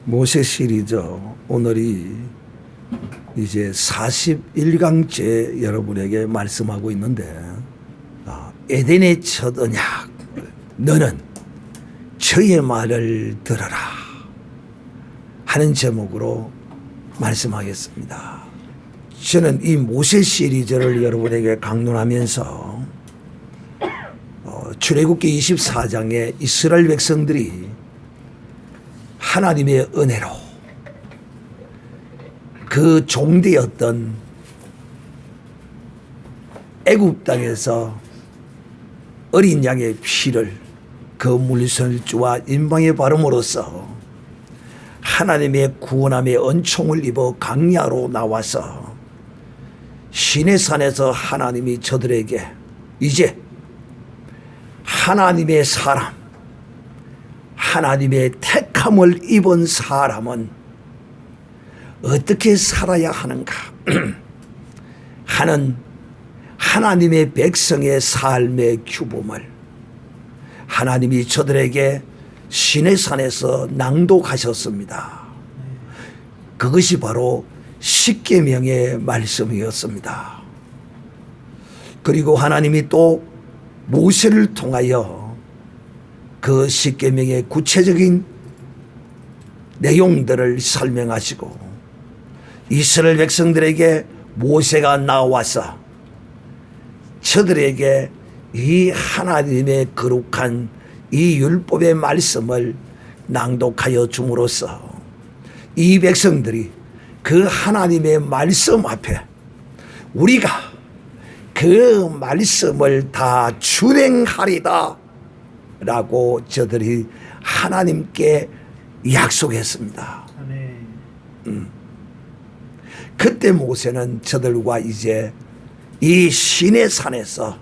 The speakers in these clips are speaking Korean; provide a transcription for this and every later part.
모세 시리즈 오늘이 이제 41강째 여러분에게 말씀하고 있는데, 에덴의 첫 언약, 너는 저의 말을 들어라 하는 제목으로 말씀하겠습니다. 저는 이 모세 시리즈를 여러분에게 강론하면서 출애굽기 24장에 이스라엘 백성들이 하나님의 은혜로 그 종되었던 애굽 땅에서 어린 양의 피를 그 물설주와 인방에 바름으로써 하나님의 구원함의 은총을 입어 광야로 나와서 시내산에서 하나님이 저들에게 이제 하나님의 사람, 하나님의 택함을 입은 사람은 어떻게 살아야 하는가 하는 하나님의 백성의 삶의 규범을 하나님이 저들에게 시내산에서 낭독하셨습니다. 그것이 바로 십계명의 말씀이었습니다. 그리고 하나님이 또 모세를 통하여 그 십계명의 구체적인 내용들을 설명하시고 이스라엘 백성들에게 모세가 나와서 저들에게 이 하나님의 거룩한 이 율법의 말씀을 낭독하여 줌으로써 이 백성들이 그 하나님의 말씀 앞에 우리가 그 말씀을 다 준행하리다 라고 저들이 하나님께 약속했습니다. 그때 모세는 저들과 이제 이 시내산에서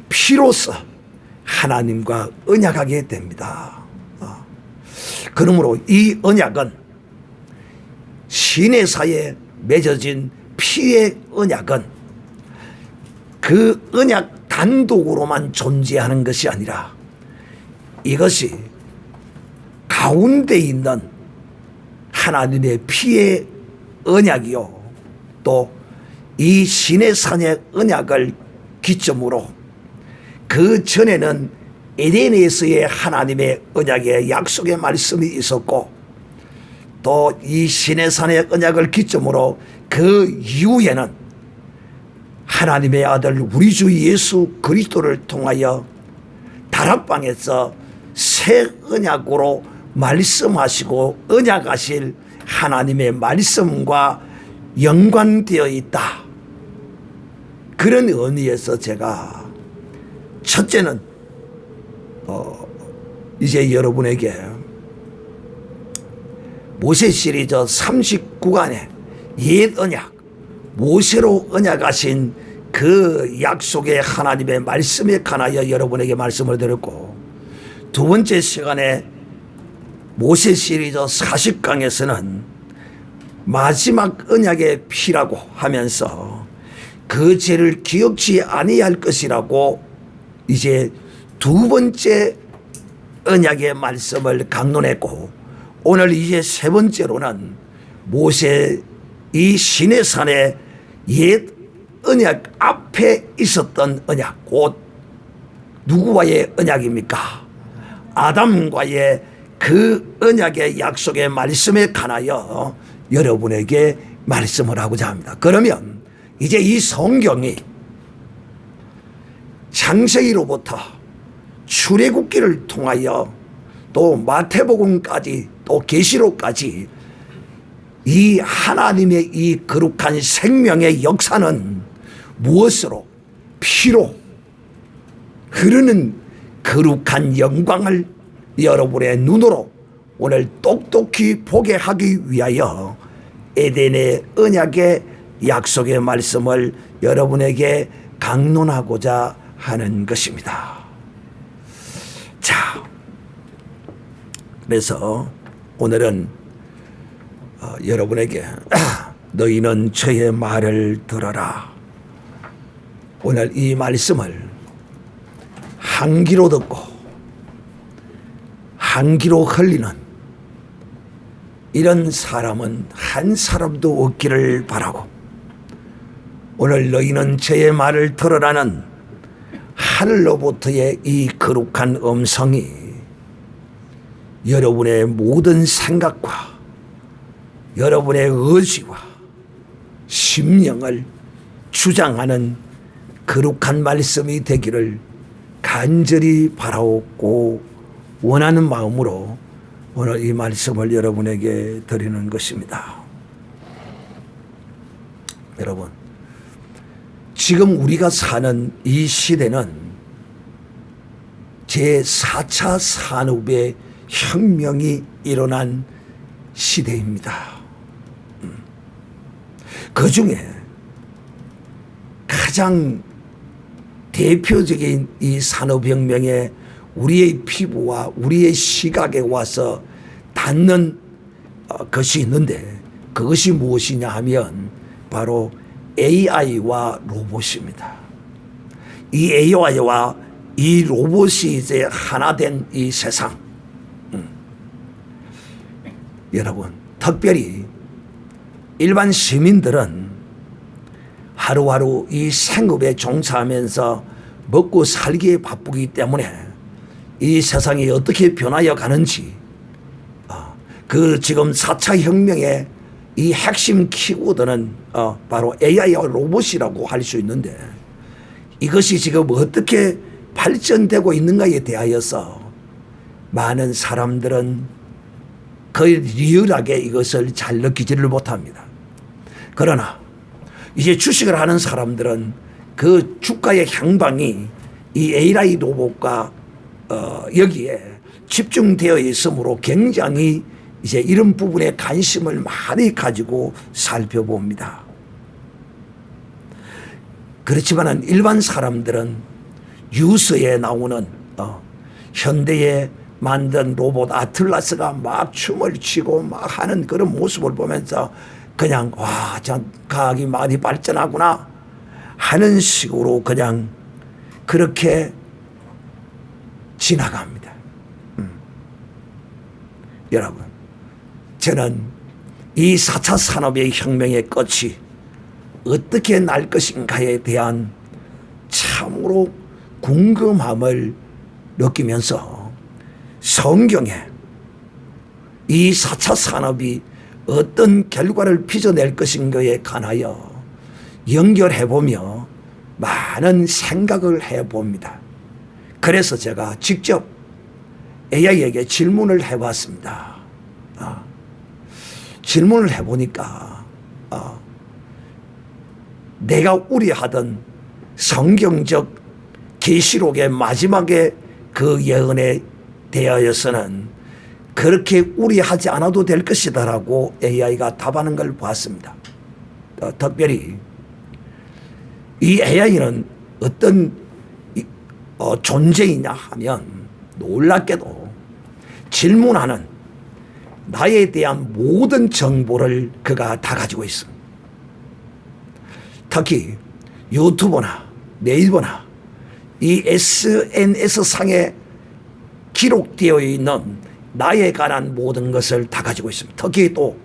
피로써 하나님과 언약하게 됩니다. 그러므로 이 언약은 시내사에 맺어진 피의 언약은 그 언약 단독으로만 존재하는 것이 아니라 이것이 가운데 있는 하나님의 피의 언약이요 또 이 시내산의 언약을 기점으로 그 전에는 에덴에서의 하나님의 언약의 약속의 말씀이 있었고 또 이 시내산의 언약을 기점으로 그 이후에는 하나님의 아들 우리 주 예수 그리스도를 통하여 다락방에서 새 언약으로 말씀하시고 언약하실 하나님의 말씀과 연관되어 있다. 그런 의미에서 제가 첫째는 이제 여러분에게 모세 시리즈 39강의 옛 언약 모세로 언약하신 그 약속의 하나님의 말씀에 관하여 여러분에게 말씀을 드렸고 두 번째 시간에 모세 시리즈 40강에서는 마지막 언약의 피라고 하면서 그 죄를 기억지 아니할 것이라고 이제 두 번째 언약의 말씀을 강론했고 오늘 이제 세 번째로는 모세 이 시내산의 옛 언약 앞에 있었던 언약 곧 누구와의 언약입니까? 아담과의 그 언약의 약속의 말씀에 관하여 여러분에게 말씀을 하고자 합니다. 그러면 이제 이 성경이 창세기로부터 출애굽기를 통하여 또 마태복음까지 또 계시록까지 이 하나님의 이 거룩한 생명의 역사는 무엇으로 피로 흐르는 거룩한 영광을 여러분의 눈으로 오늘 똑똑히 보게 하기 위하여 에덴의 언약의 약속의 말씀을 여러분에게 강론하고자 하는 것입니다. 자, 그래서 오늘은 여러분에게 너희는 저의 말을 들어라. 오늘 이 말씀을 한 귀로 듣고 한 귀로 흘리는 이런 사람은 한 사람도 없기를 바라고, 오늘 너희는 저의 말을 들으라는 하늘로부터의 이 거룩한 음성이 여러분의 모든 생각과 여러분의 의지와 심령을 주장하는 거룩한 말씀이 되기를 간절히 바라옵고 원하는 마음으로 오늘 이 말씀을 여러분에게 드리는 것입니다. 여러분, 지금 우리가 사는 이 시대는 제4차 산업의 혁명이 일어난 시대입니다. 그 중에 가장 대표적인 이 산업혁명에 우리의 피부와 우리의 시각에 와서 닿는 것이 있는데, 그것이 무엇이냐 하면 바로 AI와 로봇입니다. 이 AI와 이 로봇이 이제 하나 된 이 세상, 여러분, 특별히 일반 시민들은 하루하루 이 생업에 종사하면서 먹고 살기에 바쁘기 때문에 이 세상이 어떻게 변하여 가는지, 그 지금 4차 혁명의 이 핵심 키워드는 바로 AI와 로봇이라고 할 수 있는데, 이것이 지금 어떻게 발전되고 있는가에 대하여서 많은 사람들은 거의 리얼하게 이것을 잘 느끼지를 못합니다. 그러나 이제 주식을 하는 사람들은 그 주가의 향방이 이 AI 로봇과 여기에 집중되어 있으므로 굉장히 이제 이런 부분에 관심을 많이 가지고 살펴봅니다. 그렇지만 일반 사람들은 뉴스에 나오는 현대에 만든 로봇 아틀라스가 막 춤을 추고 막 하는 그런 모습을 보면서 그냥 와, 참 과학이 많이 발전하구나 하는 식으로 그냥 그렇게 지나갑니다. 여러분, 저는 이 4차 산업의 혁명의 끝이 어떻게 날 것인가에 대한 참으로 궁금함을 느끼면서 성경에 이 4차 산업이 어떤 결과를 빚어낼 것인가에 관하여 연결해보며 많은 생각을 해봅니다. 그래서 제가 직접 AI에게 질문을 해봤습니다. 질문을 해보니까 내가 우려하던 성경적 계시록의 마지막에 그 예언에 대하여서는 그렇게 우려하지 않아도 될 것이다라고 AI가 답하는 걸 봤습니다. 특별히 이 AI는 어떤 존재이냐 하면 놀랍게도 질문하는 나에 대한 모든 정보를 그가 다 가지고 있습니다. 특히 유튜브나 네이버나 이 SNS상에 기록되어 있는 나에 관한 모든 것을 다 가지고 있습니다. 특히 또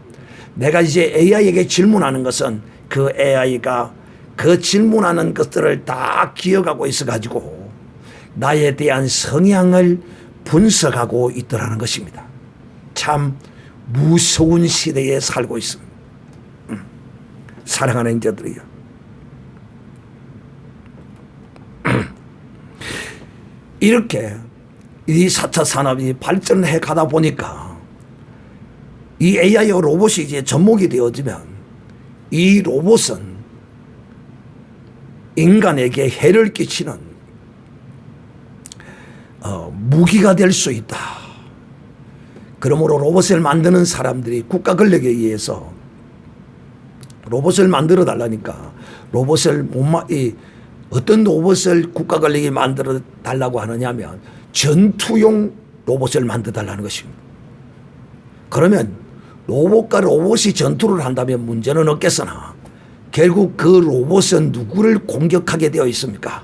내가 이제 AI에게 질문하는 것은 그 AI가 그 질문하는 것들을 다 기억하고 있어가지고 나에 대한 성향을 분석하고 있더라는 것입니다. 참 무서운 시대에 살고 있습니다. 사랑하는 자들이요, 이렇게 이 4차 산업이 발전해 가다 보니까 이 AI와 로봇이 이제 접목이 되어지면 이 로봇은 인간에게 해를 끼치는 무기가 될 수 있다. 그러므로 로봇을 만드는 사람들이 국가 권력에 의해서 로봇을 만들어 달라니까 어떤 로봇을 국가 권력이 만들어 달라고 하느냐면 전투용 로봇을 만들어 달라는 것입니다. 그러면 로봇과 로봇이 전투를 한다면 문제는 없겠으나 결국 그 로봇은 누구를 공격하게 되어 있습니까?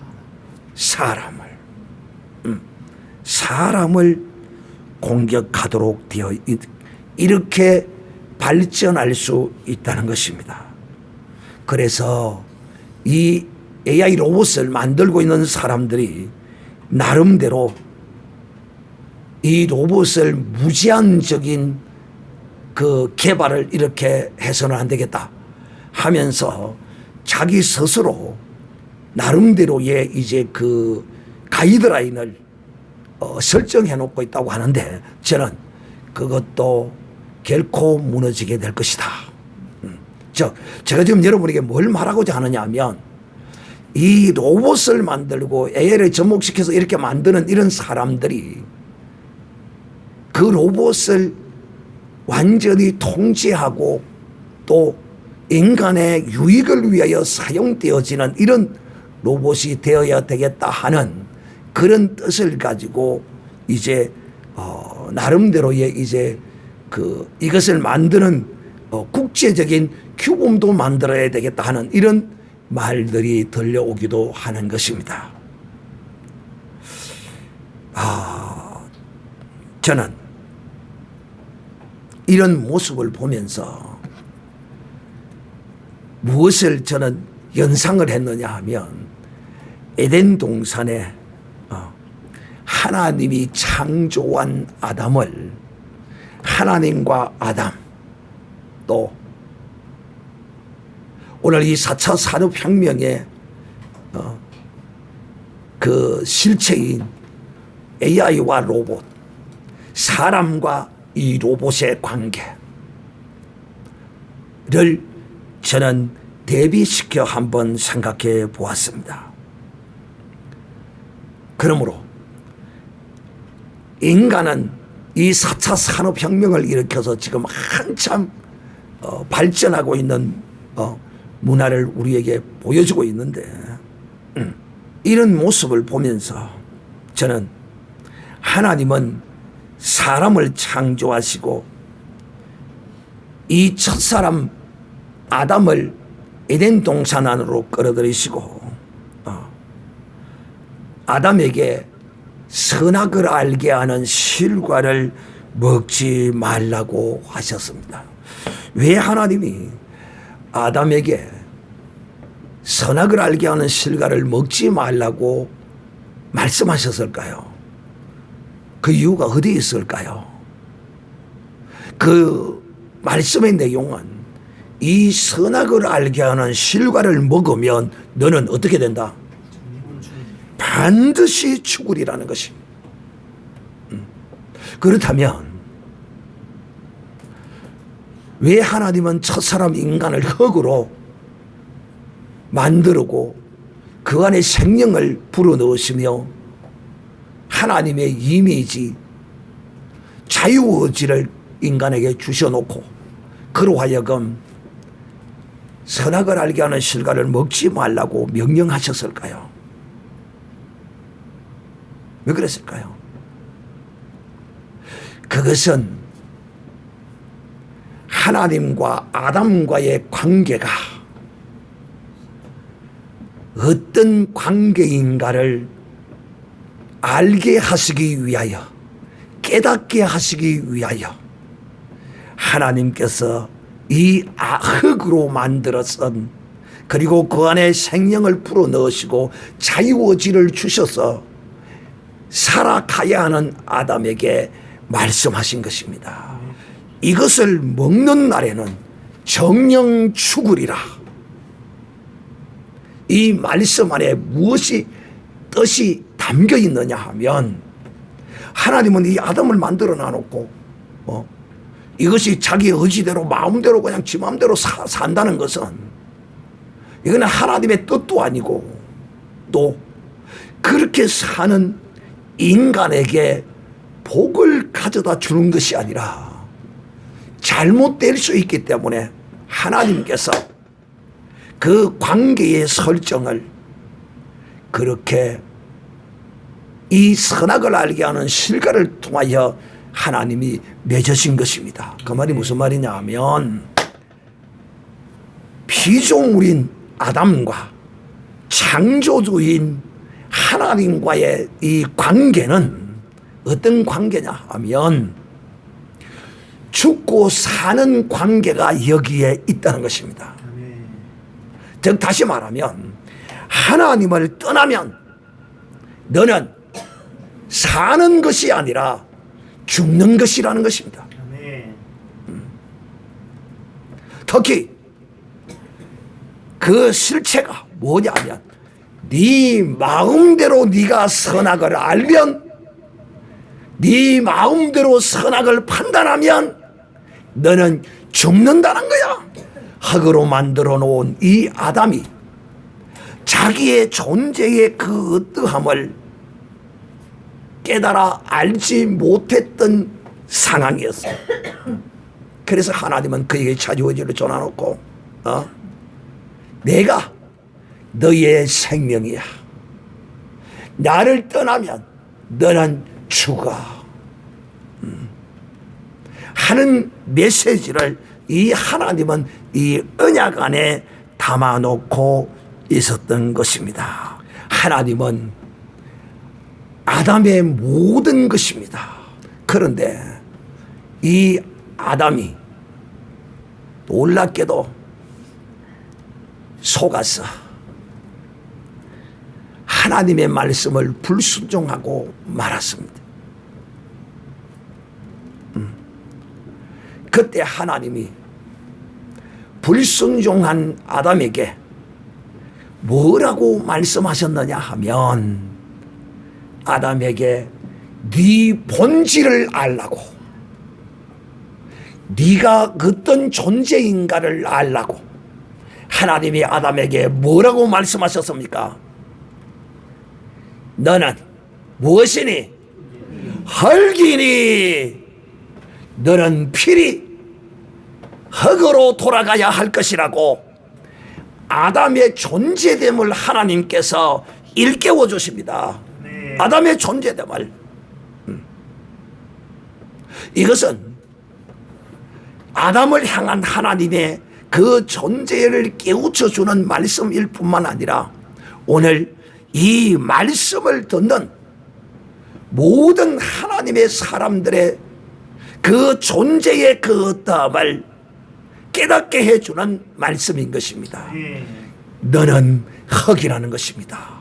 사람을 공격하도록 되어 이렇게 발전할 수 있다는 것입니다. 그래서 이 AI 로봇을 만들고 있는 사람들이 나름대로 이 로봇을 무제한적인 그 개발을 이렇게 해서는 안 되겠다 하면서 자기 스스로 나름대로의 이제 그 가이드라인을 설정해 놓고 있다고 하는데 저는 그것도 결코 무너지게 될 것이다. 제가 지금 여러분에게 뭘 말하고자 하느냐 하면 이 로봇을 만들고 AI를 접목시켜서 이렇게 만드는 이런 사람들이 그 로봇을 완전히 통제하고 또 인간의 유익을 위하여 사용되어지는 이런 로봇이 되어야 되겠다 하는 그런 뜻을 가지고 이제 나름대로의 이제 이것을 만드는 국제적인 규범도 만들어야 되겠다 하는 이런 말들이 들려오기도 하는 것입니다. 저는 이런 모습을 보면서 무엇을 저는 연상을 했느냐 하면 에덴 동산에 하나님이 창조한 아담을 하나님과 아담 또 오늘 이 4차 산업혁명의 그 실체인 AI와 로봇, 사람과 이 로봇의 관계를 저는 대비시켜 한번 생각해 보았습니다. 그러므로 인간은 이 4차 산업혁명을 일으켜서 지금 한참 발전하고 있는 문화를 우리에게 보여주고 있는데 이런 모습을 보면서 저는 하나님은 사람을 창조하시고 이 첫사람 아담을 에덴 동산 안으로 끌어들이시고 아담에게 선악을 알게 하는 실과를 먹지 말라고 하셨습니다. 왜 하나님이 아담에게 선악을 알게 하는 실과를 먹지 말라고 말씀하셨을까요? 그 이유가 어디에 있을까요? 그 말씀의 내용은 이 선악을 알게 하는 실과를 먹으면 너는 어떻게 된다? 반드시 죽으리라는 것입니다. 그렇다면 왜 하나님은 첫사람 인간을 흙으로 만들고 그 안에 생명을 불어넣으시며 하나님의 이미지 자유의지를 인간에게 주셔놓고 그로 하여금 선악을 알게 하는 실과를 먹지 말라고 명령하셨을까요? 왜 그랬을까요? 그것은 하나님과 아담과의 관계가 어떤 관계인가를 알게 하시기 위하여, 깨닫게 하시기 위하여 하나님께서 이 흙으로 만들어선 그리고 그 안에 생명을 불어넣으시고 자유의지를 주셔서 살아가야 하는 아담에게 말씀하신 것입니다. 이것을 먹는 날에는 정령 죽으리라. 이 말씀 안에 무엇이 뜻이 담겨 있느냐 하면 하나님은 이 아담을 만들어 놔놓고 이것이 자기 의지대로 마음대로 그냥 지 마음대로 산다는 것은 이거는 하나님의 뜻도 아니고 또 그렇게 사는 인간에게 복을 가져다 주는 것이 아니라 잘못될 수 있기 때문에 하나님께서 그 관계의 설정을 그렇게 이 선악을 알게 하는 실과를 통하여 하나님이 맺으신 것입니다. 그 말이 무슨 말이냐 하면 피조물인 아담과 창조주인 하나님과의 이 관계는 어떤 관계냐 하면 죽고 사는 관계가 여기에 있다는 것입니다. 즉 다시 말하면 하나님을 떠나면 너는 사는 것이 아니라 죽는 것이라는 것입니다. 특히 그 실체가 뭐냐면 네 마음대로 네가 선악을 알면, 네 마음대로 선악을 판단하면 너는 죽는다는 거야. 흙으로 만들어 놓은 이 아담이 자기의 존재의 그 어떠함을 깨달아 알지 못했던 상황이었어요. 그래서 하나님은 그에게 자주어지를 전해놓고 내가 너의 생명이야. 나를 떠나면 너는 죽어. 하는 메시지를 이 하나님은 이 언약 안에 담아놓고 있었던 것입니다. 하나님은 아담의 모든 것입니다. 그런데 이 아담이 놀랍게도 속아서 하나님의 말씀을 불순종하고 말았습니다. 그때 하나님이 불순종한 아담에게 뭐라고 말씀하셨느냐 하면, 아담에게 네 본질을 알라고, 네가 어떤 존재인가를 알라고 하나님이 아담에게 뭐라고 말씀하셨습니까? 너는 무엇이니? 흙이니 너는 필히 흙으로 돌아가야 할 것이라고 아담의 존재됨을 하나님께서 일깨워 주십니다. 아담의 존재됨을. 이것은 아담을 향한 하나님의 그 존재를 깨우쳐 주는 말씀일 뿐만 아니라 오늘 이 말씀을 듣는 모든 하나님의 사람들의 그 존재의 그 어떠함을 깨닫게 해주는 말씀인 것입니다. 너는 흙이라는 것입니다.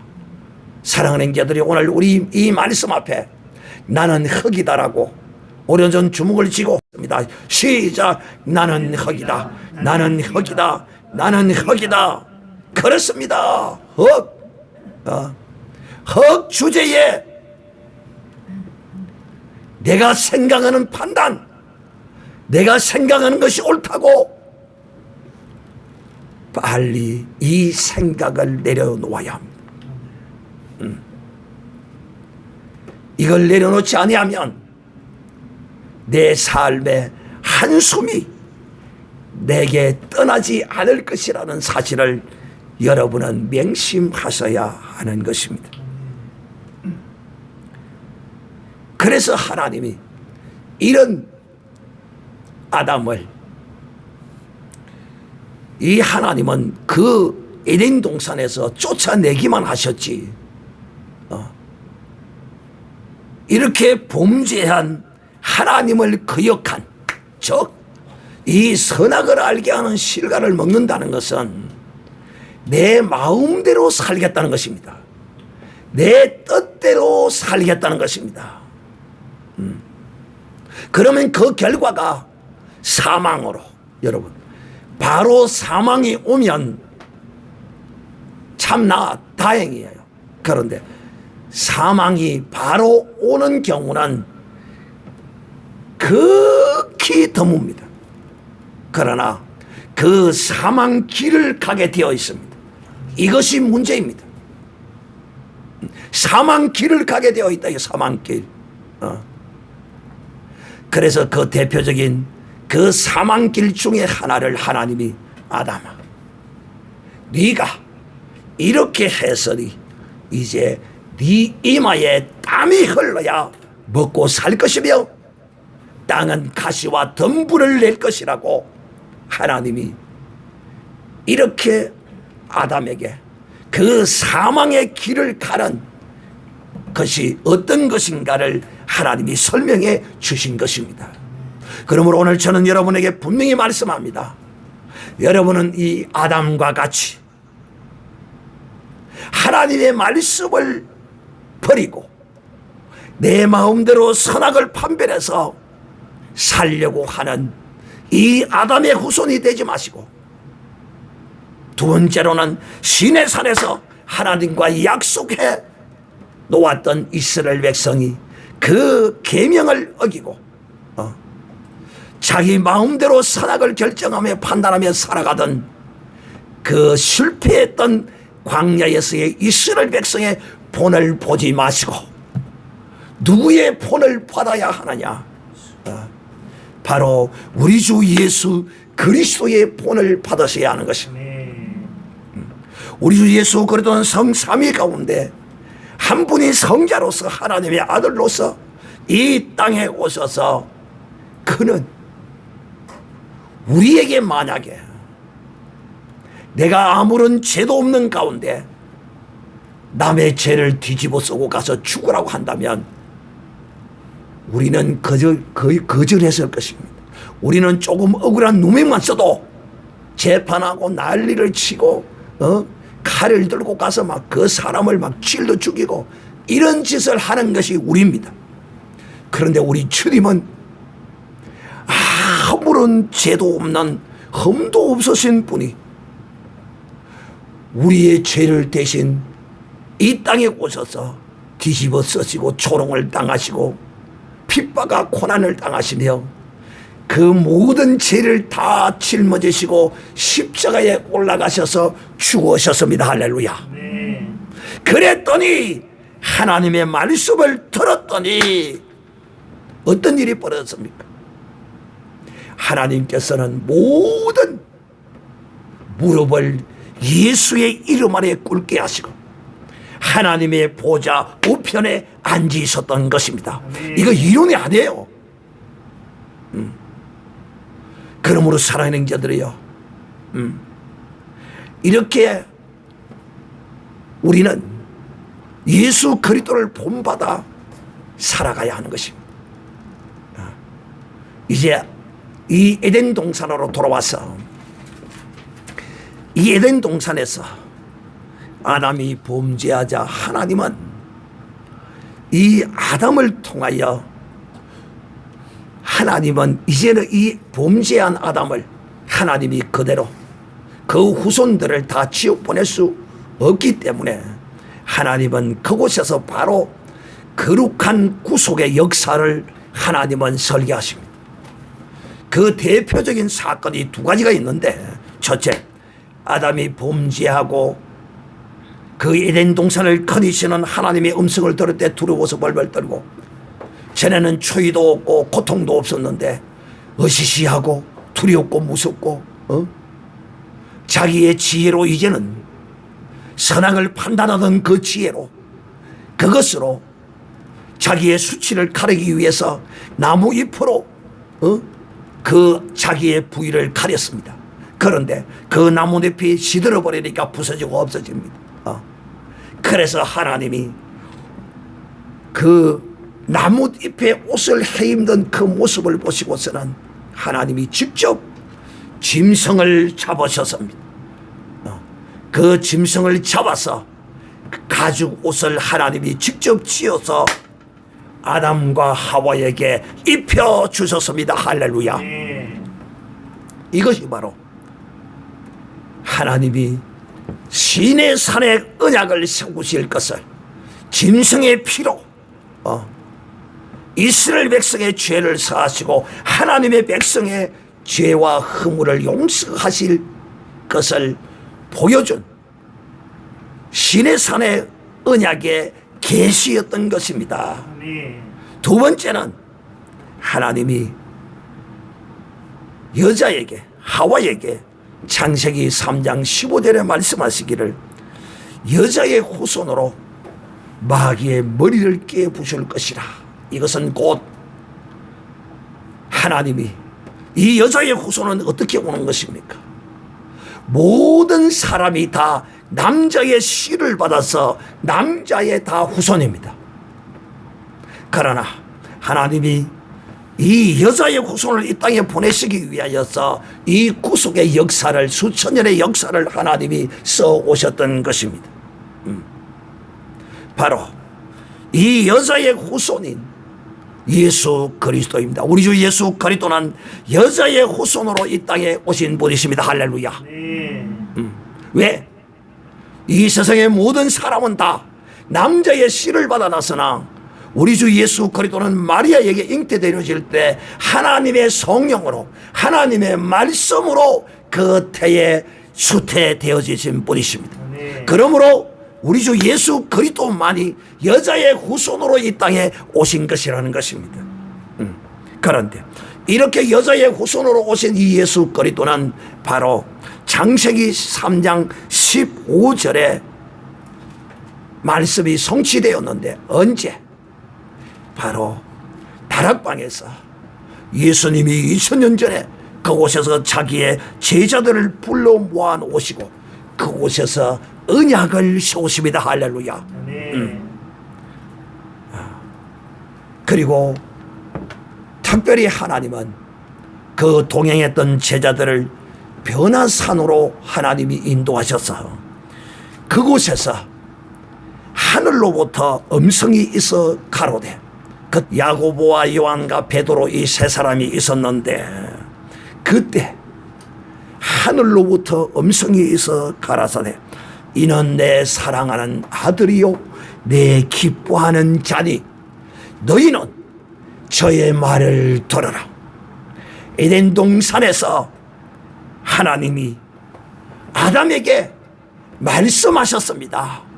사랑하는 자들이 오늘 우리 이 말씀 앞에 나는 흙이다라고 오른손 주먹을 쥐고 있습니다. 시작. 나는 흙이다. 나는 흙이다. 나는 흙이다. 그렇습니다. 흙 주제에 내가 생각하는 판단, 내가 생각하는 것이 옳다고 빨리 이 생각을 내려놓아야 합니다. 이걸 내려놓지 아니하면 내 삶의 한숨이 내게 떠나지 않을 것이라는 사실을 여러분은 명심하셔야 하는 것입니다. 그래서 하나님이 이런 아담을, 이 하나님은 그 에덴 동산에서 쫓아내기만 하셨지, 이렇게 범죄한 하나님을 거역한, 즉 이 선악을 알게 하는 실과를 먹는다는 것은 내 마음대로 살겠다는 것입니다. 내 뜻대로 살겠다는 것입니다. 그러면 그 결과가 사망으로, 여러분 바로 사망이 오면 참나 다행이에요. 그런데 사망이 바로 오는 경우는 극히 드뭅니다. 그러나 그 사망 길을 가게 되어 있습니다. 이것이 문제입니다. 사망 길을 가게 되어 있다. 이 사망 길. 그래서 그 대표적인 그 사망 길 중에 하나를 하나님이 아담아, 네가 이렇게 해서니 이제 네 이마에 땀이 흘러야 먹고 살 것이며 땅은 가시와 덤불을 낼 것이라고 하나님이 이렇게 아담에게 그 사망의 길을 가는 것이 어떤 것인가를 하나님이 설명해 주신 것입니다. 그러므로 오늘 저는 여러분에게 분명히 말씀합니다. 여러분은 이 아담과 같이 하나님의 말씀을 버리고 내 마음대로 선악을 판별해서 살려고 하는 이 아담의 후손이 되지 마시고, 두 번째로는 시내산에서 하나님과 약속해 놓았던 이스라엘 백성이 그 계명을 어기고 자기 마음대로 선악을 결정하며 판단하며 살아가던 그 실패했던 광야에서의 이스라엘 백성의 본을 보지 마시고 누구의 본을 받아야 하느냐? 바로 우리 주 예수 그리스도의 본을 받으셔야 하는 것입니다. 우리 주 예수 그리스도는 성삼위 가운데 한 분이 성자로서 하나님의 아들로서 이 땅에 오셔서 그는 우리에게 만약에 내가 아무런 죄도 없는 가운데 남의 죄를 뒤집어 쓰고 가서 죽으라고 한다면 우리는 거절했을 것입니다. 우리는 조금 억울한 누명만 써도 재판하고 난리를 치고 칼을 들고 가서 막 그 사람을 막 찔러 죽이고 이런 짓을 하는 것이 우리입니다. 그런데 우리 주님은 아무런 죄도 없는 흠도 없으신 분이 우리의 죄를 대신 이 땅에 오셔서 뒤집어 쓰시고 조롱을 당하시고 핍박과 고난을 당하시며 그 모든 죄를 다 짊어지시고 십자가에 올라가셔서 죽으셨습니다. 할렐루야. 그랬더니 하나님의 말씀을 들었더니 어떤 일이 벌어졌습니까? 하나님께서는 모든 무릎을 예수의 이름 아래 꿇게 하시고 하나님의 보좌 우편에 앉으셨던 것입니다. 이거 이론이 아니에요. 그러므로 사랑하는 자들이요, 이렇게 우리는 예수 그리스도를 본받아 살아가야 하는 것입니다. 이제 이 에덴 동산으로 돌아와서 이 에덴 동산에서 아담이 범죄하자 하나님은 이 아담을 통하여 하나님은 이제는 이 범죄한 아담을 하나님이 그대로 그 후손들을 다 지옥 보낼 수 없기 때문에 하나님은 그곳에서 바로 거룩한 구속의 역사를 하나님은 설계하십니다. 그 대표적인 사건이 두 가지가 있는데, 첫째, 아담이 범죄하고 그 에덴 동산을 거니시는 하나님의 음성을 들을 때 두려워서 벌벌 떨고, 전에는 추위도 없고 고통도 없었는데 어시시하고 두렵고 무섭고 자기의 지혜로 이제는 선악을 판단하던 그 지혜로 그것으로 자기의 수치를 가리기 위해서 나무 잎으로 그 자기의 부위를 가렸습니다. 그런데 그 나뭇잎이 시들어 버리니까 부서지고 없어집니다. 그래서 하나님이 그 나뭇잎에 옷을 헤입는 그 모습을 보시고서는 하나님이 직접 짐승을 잡으셨습니다. 그 짐승을 잡아서 가죽 옷을 하나님이 직접 지어서 아담과 하와에게 입혀 주셨습니다. 할렐루야. 이것이 바로 하나님이 시내 산에 언약을 세우실 것을 짐승의 피로 이스라엘 백성의 죄를 사하시고 하나님의 백성의 죄와 허물을 용서하실 것을 보여준 시내산의 언약의 계시였던 것입니다. 두 번째는 하나님이 여자에게 하와에게 창세기 3장 15절에 말씀하시기를 여자의 후손으로 마귀의 머리를 깨부술 것이라. 이것은 곧 하나님이 이 여자의 후손은 어떻게 오는 것입니까? 모든 사람이 다 남자의 씨를 받아서 남자의 다 후손입니다. 그러나 하나님이 이 여자의 후손을 이 땅에 보내시기 위하여서 이 구속의 역사를, 수천 년의 역사를 하나님이 써 오셨던 것입니다. 바로 이 여자의 후손인 예수 그리스도입니다. 우리 주 예수 그리스도는 여자의 후손으로 이 땅에 오신 분이십니다. 할렐루야. 왜? 이 세상의 모든 사람은 다 남자의 씨를 받아 났으나 우리 주 예수 그리스도는 마리아에게 잉태되어질 때 하나님의 성령으로, 하나님의 말씀으로 그 태에 수태되어지신 분이십니다. 그러므로 우리 주 예수 그리스도만이 여자의 후손으로 이 땅에 오신 것이라는 것입니다. 그런데 이렇게 여자의 후손으로 오신 이 예수 그리스도는 바로 창세기 3장 15절에 말씀이 성취되었는데, 언제? 바로 다락방에서 예수님이 2000년 전에 그곳에서 자기의 제자들을 불러 모아 오시고 그곳에서 언약을 세우십니다. 할렐루야. 그리고 특별히 하나님은 그 동행했던 제자들을 변화산으로 하나님이 인도하셔서 그곳에서 하늘로부터 음성이 있어 가로되, 그 야고보와 요한과 베드로 이 세 사람이 있었는데, 그때 하늘로부터 음성이 있어 가라사대 이는 내 사랑하는 아들이요 내 기뻐하는 자니 너희는 저의 말을 들어라. 에덴 동산에서 하나님이 아담에게 말씀하셨습니다.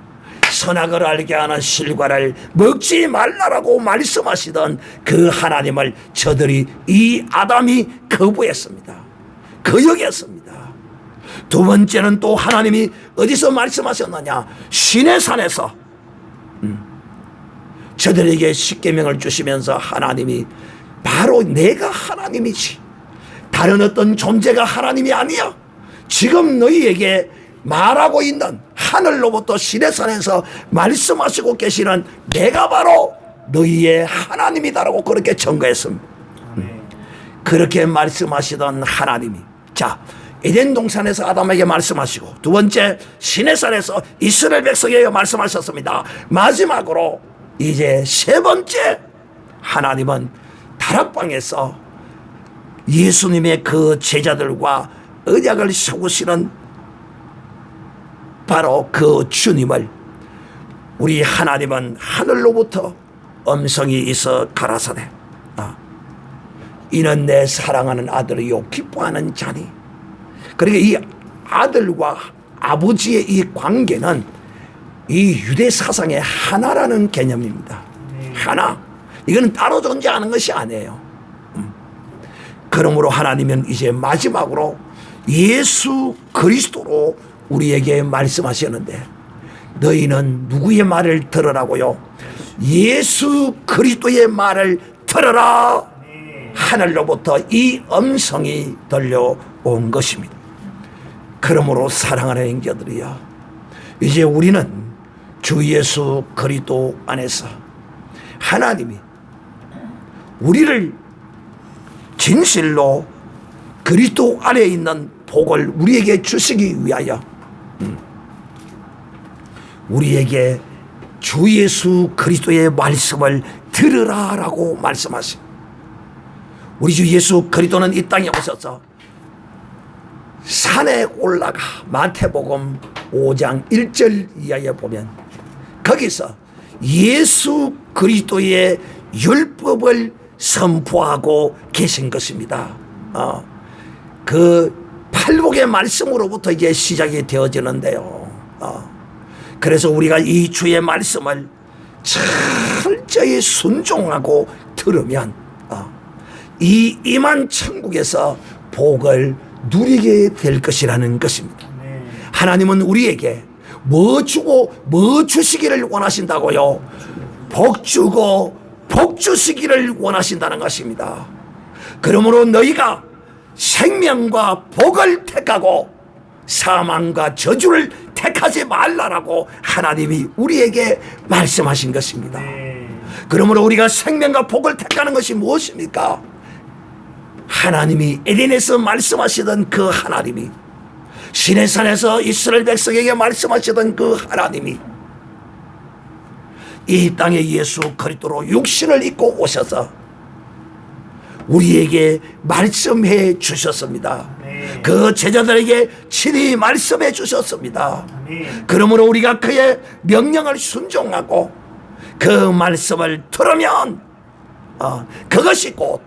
선악을 알게 하는 실과를 먹지 말라라고 말씀하시던 그 하나님을 저들이, 이 아담이 거부했습니다. 거역했습니다. 두 번째는 또 하나님이 어디서 말씀하셨느냐? 시내산에서 저들에게 십계명을 주시면서 하나님이 바로 내가 하나님이지 다른 어떤 존재가 하나님이 아니야. 지금 너희에게 말하고 있는 하늘로부터 시내산에서 말씀하시고 계시는 내가 바로 너희의 하나님이다라고 그렇게 증거했습니다. 그렇게 말씀하시던 하나님이, 자, 에덴 동산에서 아담에게 말씀하시고, 두 번째 시내산에서 이스라엘 백성에게 말씀하셨습니다. 마지막으로 이제 세 번째 하나님은 다락방에서 예수님의 그 제자들과 언약을 세우시는 바로 그 주님을, 우리 하나님은 하늘로부터 음성이 있어 가라사대 이는 내 사랑하는 아들이요 기뻐하는 자니. 그러니까 이 아들과 아버지의 이 관계는 이 유대 사상의 하나라는 개념입니다. 하나. 이거는 따로 존재하는 것이 아니에요. 그러므로 하나님은 이제 마지막으로 예수 그리스도로 우리에게 말씀하셨는데, 너희는 누구의 말을 들으라고요? 예수 그리스도의 말을 들으라. 하늘로부터 이 음성이 들려온 것입니다. 그러므로 사랑하는 형제들이여, 이제 우리는 주 예수 그리스도 안에서 하나님이 우리를 진실로 그리스도 안에 있는 복을 우리에게 주시기 위하여 우리에게 주 예수 그리스도의 말씀을 들으라라고 말씀하십니다. 우리 주 예수 그리스도는 이 땅에 오셔서 산에 올라가, 마태복음 5장 1절 이하에 보면 거기서 예수 그리스도의 율법을 선포하고 계신 것입니다. 그 팔복의 말씀으로부터 이제 시작이 되어지는데요. 그래서 우리가 이 주의 말씀을 철저히 순종하고 들으면 이 임한 천국에서 복을 누리게 될 것이라는 것입니다. 하나님은 우리에게 뭐 주고 뭐 주시기를 원하신다고요? 복 주고 복 주시기를 원하신다는 것입니다. 그러므로 너희가 생명과 복을 택하고 사망과 저주를 택하지 말라라고 하나님이 우리에게 말씀하신 것입니다. 그러므로 우리가 생명과 복을 택하는 것이 무엇입니까? 하나님이 에덴에서 말씀하시던 그 하나님이, 시내산에서 이스라엘 백성에게 말씀하시던 그 하나님이 이 땅에 예수 그리스도로 육신을 입고 오셔서 우리에게 말씀해 주셨습니다. 그 제자들에게 친히 말씀해 주셨습니다. 그러므로 우리가 그의 명령을 순종하고 그 말씀을 들으면 그것이 곧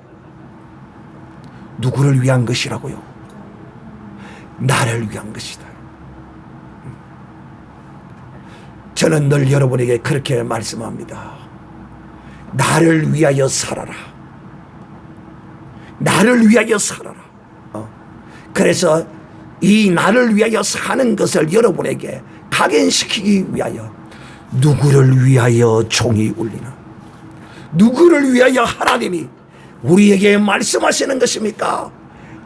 누구를 위한 것이라고요? 나를 위한 것이다. 저는 늘 여러분에게 그렇게 말씀합니다. 나를 위하여 살아라. 나를 위하여 살아라. 그래서 이 나를 위하여 사는 것을 여러분에게 각인시키기 위하여 누구를 위하여 종이 울리나? 누구를 위하여 하나님이 우리에게 말씀하시는 것입니까?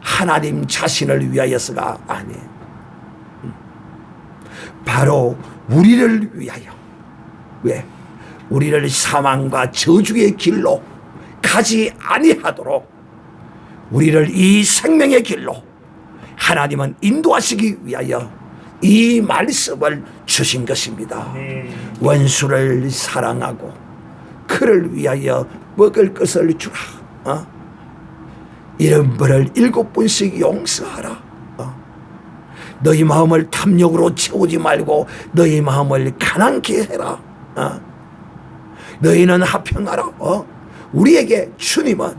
하나님 자신을 위하여서가 아니에요. 바로 우리를 위하여. 왜? 우리를 사망과 저주의 길로 가지 아니하도록 우리를 이 생명의 길로 하나님은 인도하시기 위하여 이 말씀을 주신 것입니다. 원수를 사랑하고 그를 위하여 먹을 것을 주라. 이런 벌을 7번씩 용서하라. 너희 마음을 탐욕으로 채우지 말고 너희 마음을 가난케 해라. 너희는 화평하라. 우리에게 주님은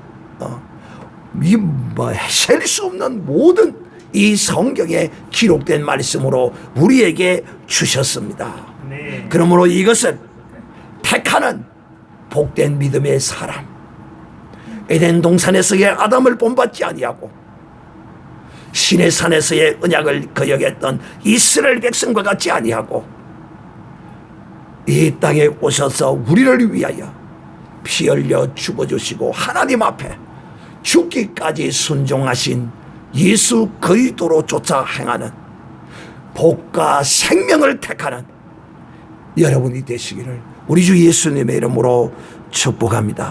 셀 수 없는 모든 이 성경에 기록된 말씀으로 우리에게 주셨습니다. 그러므로 이것은 택하는 복된 믿음의 사람, 에덴 동산에서의 아담을 본받지 아니하고 시내산에서의 언약을 거역했던 이스라엘 백성과 같지 아니하고 이 땅에 오셔서 우리를 위하여 피 흘려 죽어주시고 하나님 앞에 죽기까지 순종하신 예수 그리스도로 쫓아 행하는 복과 생명을 택하는 여러분이 되시기를 우리 주 예수님의 이름으로 축복합니다.